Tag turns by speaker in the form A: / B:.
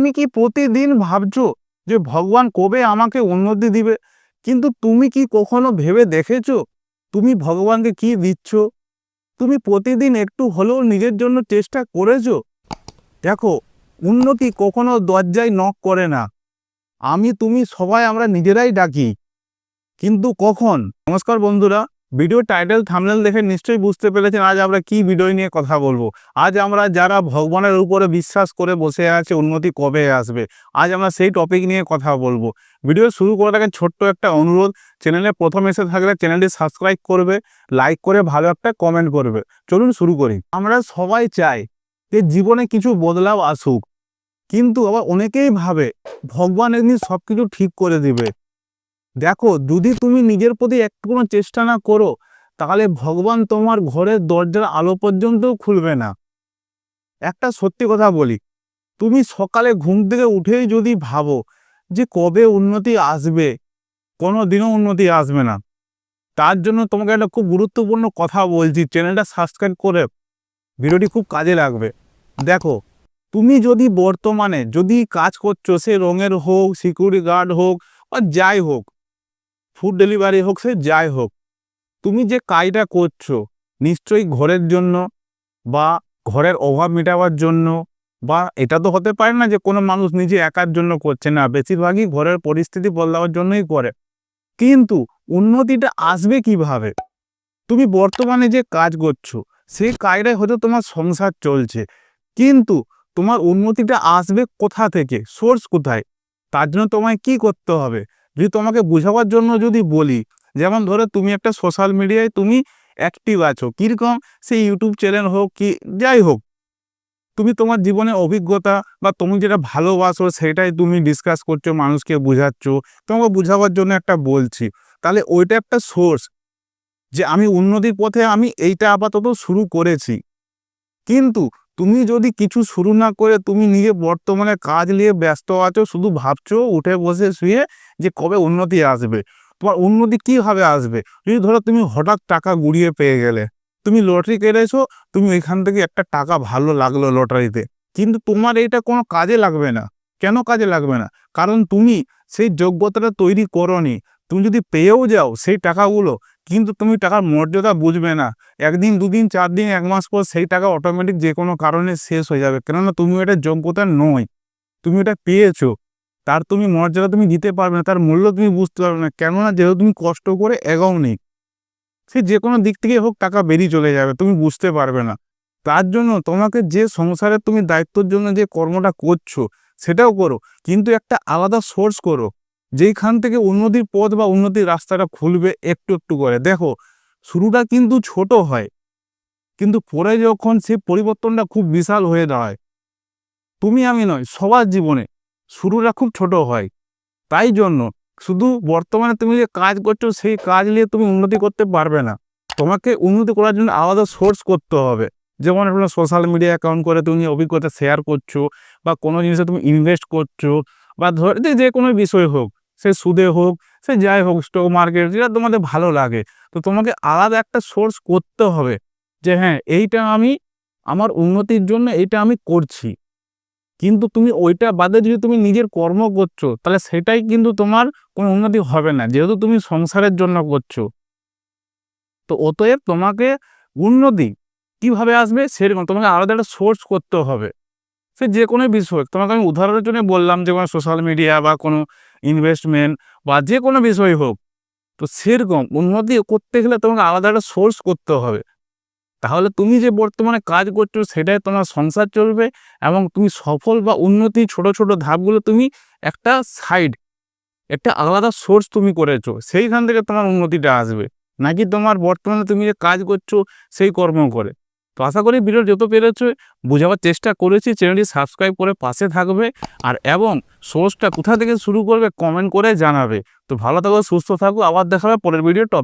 A: তুমি কি প্রতিদিন ভাবছো যে ভগবান কবে আমাকে উন্নতি দিবে? কিন্তু তুমি কি কখনো ভেবে দেখেছো তুমি ভগবানকে কি দিচ্ছ? তুমি প্রতিদিন একটু হলেও নিজের জন্য চেষ্টা করেছো? দেখো, উন্নতি কখনো দরজায় নক করে না। আমি তুমি সবাই আমরা নিজেরাই ডাকি, কিন্তু কখন? নমস্কার বন্ধুরা, ভিডিও টাইটেল থাম্বনেল দেখে নিশ্চয়ই বুঝতে পেরেছেন আজ আমরা কি ভিডিও নিয়ে কথা বলবো। আজ আমরা যারা ভগবানের উপরে বিশ্বাস করে বসে আছে উন্নতি কবে আসবে, আজ আমরা সেই টপিক নিয়ে কথা বলবো। ভিডিও শুরু করার আগে ছোট্ট একটা অনুরোধ, চ্যানেলে প্রথম এসে থাকলে চ্যানেলটি সাবস্ক্রাইব করবে, লাইক করে ভালো একটা কমেন্ট করবে। চলুন শুরু করি। আমরা সবাই চাই যে জীবনে কিছু বদলাও আসুক, কিন্তু আবার অনেকেই ভাবে ভগবান একদিন সব কিছু ঠিক করে দিবে। দেখো, যদি তুমি নিজের প্রতি একটু কোনো চেষ্টা না করো, তাহলে ভগবান তোমার ঘরের দরজার আলো পর্যন্তও খুলবে না। একটা সত্যি কথা বলি, তুমি সকালে ঘুম থেকে উঠেই যদি ভাবো যে কবে উন্নতি আসবে, কোনো দিনও উন্নতি আসবে না। তার জন্য তোমাকে একটা খুব গুরুত্বপূর্ণ কথা বলছি, চ্যানেলটা সাবস্ক্রাইব করে ভিডিওটি খুব কাজে লাগবে। দেখো, তুমি যদি বর্তমানে যদি কাজ করছো, সে রঙের হোক, সিকিউরিটি গার্ড হোক বা যাই হোক, ফুড ডেলিভারি হোক, সে যাই হোক, তুমি যে কাজটা করছো নিশ্চয়ই ঘরের জন্য বা ঘরের অভাব মেটাবার জন্য, বা এটা তো হতে পারে না যে কোনো মানুষ নিজে একার জন্য করছে না, বেশিরভাগই ঘরের পরিস্থিতি বদলাবার জন্যই করে। কিন্তু উন্নতিটা আসবে কিভাবে? তুমি বর্তমানে যে কাজ করছো সেই কাজটাই হয়তো তোমার সংসার চলছে, কিন্তু তোমার উন্নতিটা আসবে কোথা থেকে, সোর্স কোথায়? তার জন্য তোমায় কি করতে হবে যদি তোমাকে বোঝাবার জন্য যদি বলি, যেমন ধরো তুমি একটা সোশ্যাল মিডিয়ায় তুমি অ্যাক্টিভ আছো, কীরকম, সেই ইউটিউব চ্যানেল হোক কি যাই হোক, তুমি তোমার জীবনে অভিজ্ঞতা বা তুমি যেটা ভালোবাসো সেটাই তুমি ডিসকাস করছো, মানুষকে বোঝাচ্ছ। তোমাকে বোঝাবার জন্য একটা বলছি, তাহলে ওইটা একটা সোর্স যে আমি উন্নতির পথে আমি এইটা আপাতত শুরু করেছি। কিন্তু তুমি যদি কিছু শুরু না করে তুমি নিজে বর্তমানে কাজ নিয়ে ব্যস্ত আছো, শুধু ভাবছো উঠে বসে শুয়ে যে কবে উন্নতি আসবে, তোমার উন্নতি কিভাবে আসবে? যদি ধরো তুমি হঠাৎ টাকা গুড়িয়ে পেয়ে গেলে, তুমি লটারি কেটেছো, তুমি ওইখান থেকে একটা টাকা ভালো লাগলো লটারিতে, কিন্তু তোমার এইটা কোনো কাজে লাগবে না। কেন কাজে লাগবে না? কারণ তুমি সেই যোগ্যতাটা তৈরি করোনি। তুমি যদি পেয়েও যাও সেই টাকাগুলো, কিন্তু তুমি টাকার মর্যাদা বুঝবে না। একদিন, দুদিন, 4 দিন, 1 মাস পর সেই টাকা অটোমেটিক যে কোনো কারণে শেষ হয়ে যাবে, কেননা তুমি এটা যোগ্যতা নয়। তুমি এটা পেয়েছো, তার তুমি মর্যাদা তুমি দিতে পারবে না, তার মূল্য তুমি বুঝতে পারবে না, কেননা যেহেতু তুমি কষ্ট করে এগোওনি। সে যে কোনো দিক থেকে হোক টাকা বেরিয়ে চলে যাবে, তুমি বুঝতে পারবে না। তার জন্য তোমাকে যে সংসারে তুমি দায়িত্বের জন্য যে কর্মটা করছো সেটাও করো, কিন্তু একটা আলাদা সোর্স করো, যেইখান থেকে উন্নতির পথ বা উন্নতির রাস্তাটা খুলবে একটু একটু করে। দেখো, শুরুটা কিন্তু ছোট হয়, কিন্তু পরে যখন সে পরিবর্তনটা খুব বিশাল হয়ে দাঁড়ায়, তুমি আমি নয়, সবার জীবনে শুরুটা খুব ছোট হয়। তাই জন্য শুধু বর্তমানে তুমি যে কাজ করছো সেই কাজ নিয়ে তুমি উন্নতি করতে পারবে না। তোমাকে উন্নতি করার জন্য আলাদা সোর্স করতে হবে। যেমন আপনার সোশ্যাল মিডিয়া অ্যাকাউন্ট করে তুমি অভিজ্ঞতা শেয়ার করছো, বা কোনো জিনিসে তুমি ইনভেস্ট করছো, বা ধরে যে কোনো বিষয় হোক, সে সুদে হোক, সে যাই হোক, স্টক মার্কেট, যেটা তোমাদের ভালো লাগে, তো তোমাকে আলাদা একটা সোর্স করতে হবে যে হ্যাঁ, এইটা আমি আমার উন্নতির জন্য এইটা আমি করছি। কিন্তু তুমি ওইটা বাদে যদি তুমি নিজের কর্ম করছো, তাহলে সেটাই কিন্তু তোমার কোনো উন্নতি হবে না, যেহেতু তুমি সংসারের জন্য করছো। তো অতএব তোমাকে উন্নতি কিভাবে আসবে সেরকম তোমাকে আলাদা একটা সোর্স করতে হবে। সে যে কোনো বিষয়, তোমাকে আমি উদাহরণের জন্য বললাম যে কোনো সোশ্যাল মিডিয়া বা কোনো ইনভেস্টমেন্ট বা যে কোনো বিষয় হোক, তো সেরকম উন্নতি করতে গেলে তোমাকে আলাদা একটা সোর্স করতে হবে। তাহলে তুমি যে বর্তমানে কাজ করছো সেটাই তোমার সংসার চলবে, এবং তুমি সফল বা উন্নতি ছোট ছোট ধাপগুলো তুমি একটা সাইড, একটা আলাদা সোর্স তুমি করেছো, সেইখান থেকে তোমার উন্নতিটা আসবে, নাকি তোমার বর্তমানে তুমি যে কাজ করছো সেই কর্ম করে। তো আশা করি ভিডিও যত পেরেছো বোঝাবার চেষ্টা করেছি। চ্যানেলটি সাবস্ক্রাইব করে পাশে থাকবে, আর এবং সোর্সটা কোথা থেকে শুরু করবে কমেন্ট করে জানাবে। তো ভালো থাকো, সুস্থ থাকো, আবার দেখা হবে পরের ভিডিও টপিক।